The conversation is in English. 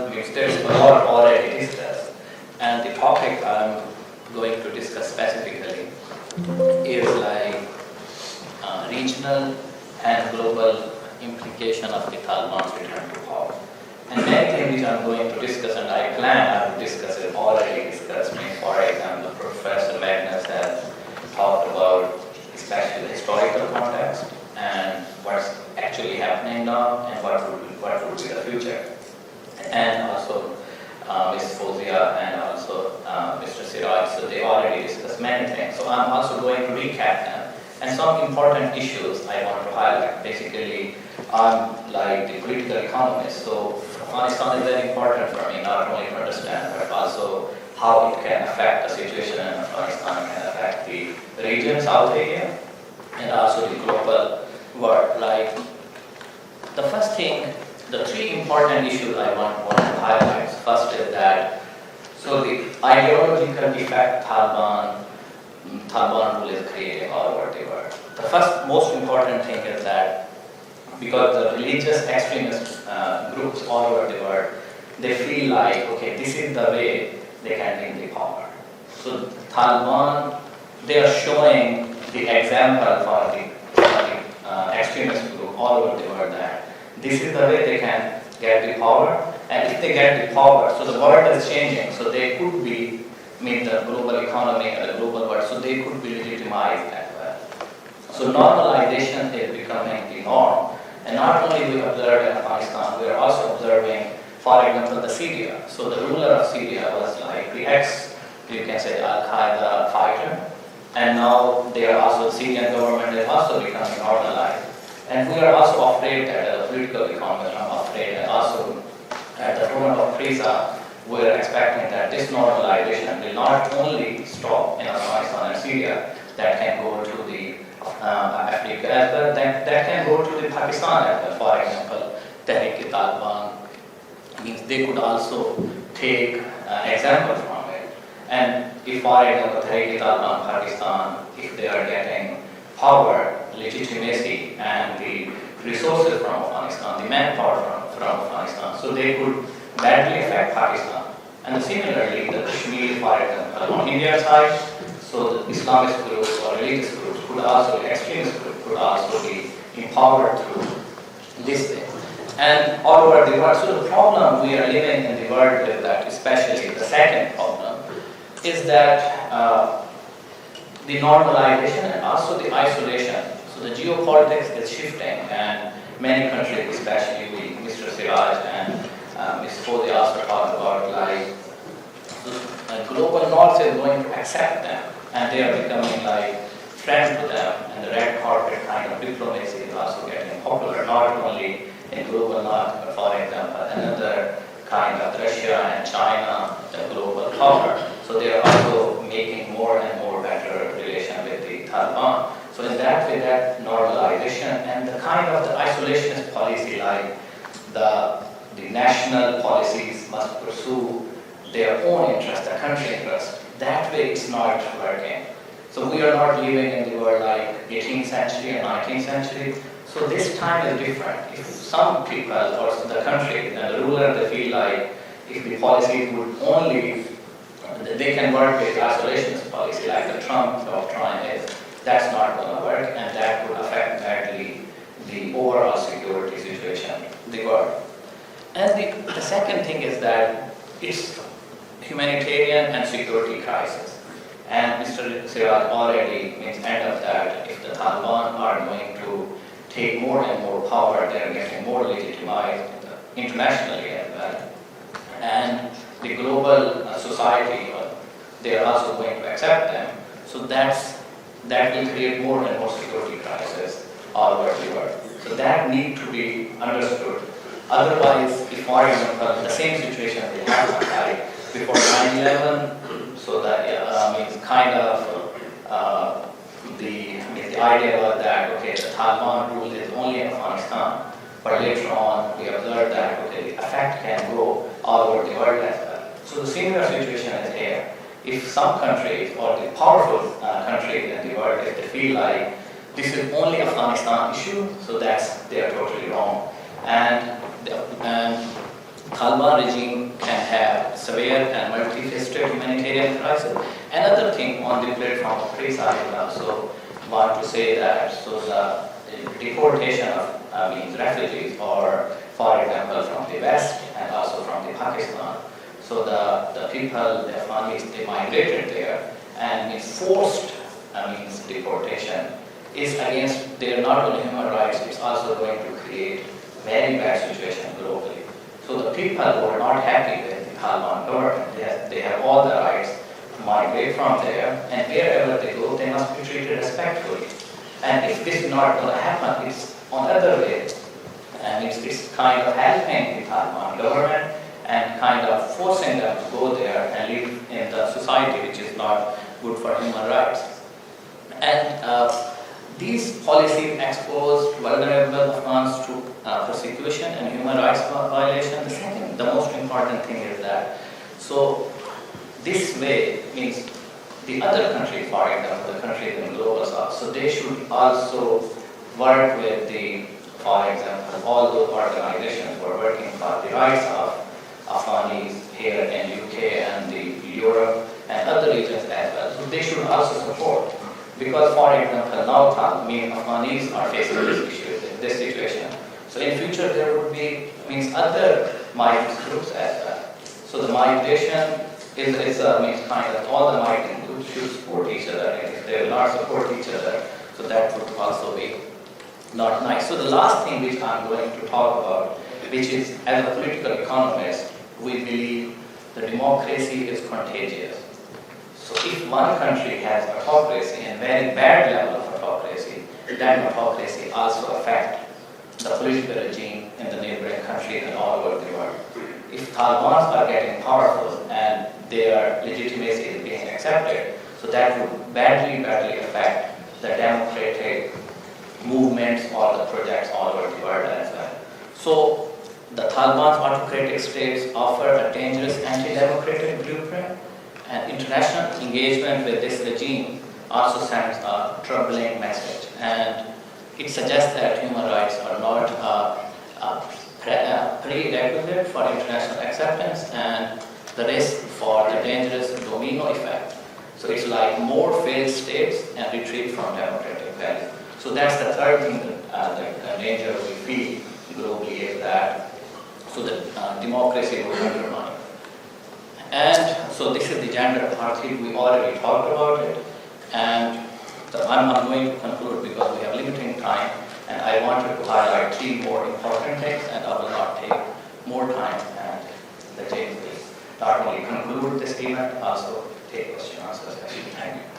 because there's a lot already discussed, and the topic I'm going to discuss specifically is like regional and global implication of the Taliban's return to power. And many things which I'm going to discuss, and I will discuss it, already discussed. For example, Professor Magnus has talked about especially the historical context and what's actually happening now and what would be the future. And also Ms. Fozia and also Mr. Siraj, so they already discussed many things. So I'm also going to recap them. And some important issues I want to highlight. Basically, I'm like the political economist, so Afghanistan is very important for me, not only to understand, but also how it can affect the situation in Afghanistan, can affect the region, South Asia, and also the global world. Like, the first thing, the three important issues I want to highlight. First is that, so the ideological effect Taliban rule is creating all over the world. The first most important thing is that because the religious extremist groups all over the world, they feel like, okay, this is the way they can gain the power. So the Taliban, they are showing the example for the extremist group all over the world that this is the way they can get the power, and if they get the power, so the world is changing, so they could be the global economy and the global world, so they could be legitimized as well. So normalization is becoming the norm. And not only we observe in Afghanistan, we are also observing, for example, the Syria. So the ruler of Syria was like the you can say, Al-Qaeda fighter. And now they are also, the Syrian government is also becoming normalized. And we are also afraid that as a political economist, I'm afraid, and also at the tone of PRISA, we're expecting that this normalization will not only stop in Afghanistan and Syria, that can go to the Africa as well, that can go to the Pakistan as well. For example, Tehrik-e-Taliban means they could also take example from it. And if, for example, Tehrik-e-Taliban Pakistan, if they are getting power, legitimacy, and the resources from Afghanistan, the manpower from Afghanistan, so they could badly affect Pakistan. And similarly, the Kashmir, for example, on India's side, so the Islamist groups or religious groups could also, extremist groups could also be empowered through this thing. And all over the world, so the problem we are living in the world is that, especially the second problem, is that the normalization and also the isolation. So the geopolitics is shifting, and many countries, especially Mr. Siraj and Ms. Fodi also talked about, like, global north is going to accept them, and they are becoming like friends to them, and the red carpet kind of diplomacy is also getting popular, not only in global north, but for example, another kind of Russia and China, the global power. So they are also making more and more better relation with the Taliban. So in that way, that normalization and the kind of the isolationist policy, like the national policies must pursue their own interest, the country interest, that way it's not working. So we are not living in the world like 18th century and 19th century. So this time is different. If some people or the country and the ruler, they feel like if the policies would only, they can work with isolationist policy like the Trump doctrine is, that's not going to work, and that would affect badly the overall security situation in the world. And the second thing is that it's humanitarian and security crisis. And Mr. Siraj already means end of that. If the Taliban are going to take more and more power, they are getting more legitimized internationally as well. And the global society, they are also going to accept them. So that will create more and more security crisis all over the world. So that need to be understood. Otherwise, if for example, the same situation will happen like before 9/11, so that means kind of the idea was that okay, the Taliban rule is only in Afghanistan, but later on we observed that okay, the effect can go all over the world as well. So the similar situation is here. If some countries or the powerful countries in the world, if they feel like this is only Afghanistan issue, so they are totally wrong. And Taliban regime can have severe and multifaceted humanitarian crisis. Another thing on the platform of PRISA, I also want to say that so the deportation of means refugees, or for example from the West and also from the Pakistan. So the people, the families, they migrated there, and means forced means deportation is against their not only human rights, it's also going to create very bad situation globally. So the people who are not happy with the Taliban government, they have all the rights to migrate from there, and wherever they go, they must be treated respectfully. And if this is not going to happen, it's on the other way, and it's kind of helping the Taliban government and kind of forcing them to go there and live in the society which is not good for human rights. And these policies expose vulnerable Afghans to persecution and human rights violation. The second, the most important thing is that, so this way means the other countries, for example, the countries in the global south, so they should also work with the, for example, all those organizations who are working for the rights of Afghanis here in UK and the Europe and other regions as well. So they should also support. Because, for example, now Afghanis are facing this issue, this situation. So in future there would be other migrant groups as well. So the migration is kind of all the migrant groups should support each other. And if they will not support each other, so that would also be not nice. So the last thing which I'm going to talk about, which is, as a political economist, we believe the democracy is contagious. So if one country has autocracy and very bad level of autocracy, that autocracy also affects the political regime in the neighboring countries and all over the world. If Talibans are getting powerful and their legitimacy is being accepted, so that would badly affect the democratic movements or the projects all over the world as well. So the Taliban's autocratic states offer a dangerous anti-democratic blueprint, and international engagement with this regime also sends a troubling message. And it suggests that human rights are not a prerequisite for international acceptance, and the risk for the dangerous domino effect. So it's like more failed states and retreat from democratic values. So that's the third thing, the danger we feel globally is that so the democracy will undermine. And so this is the gender apartheid. We already talked about it, and I'm going to conclude because we have limited time, and I wanted to highlight 3 more important things, and I will not take more time. And the Jane will not only conclude this event, also take question and answer session. Thank you.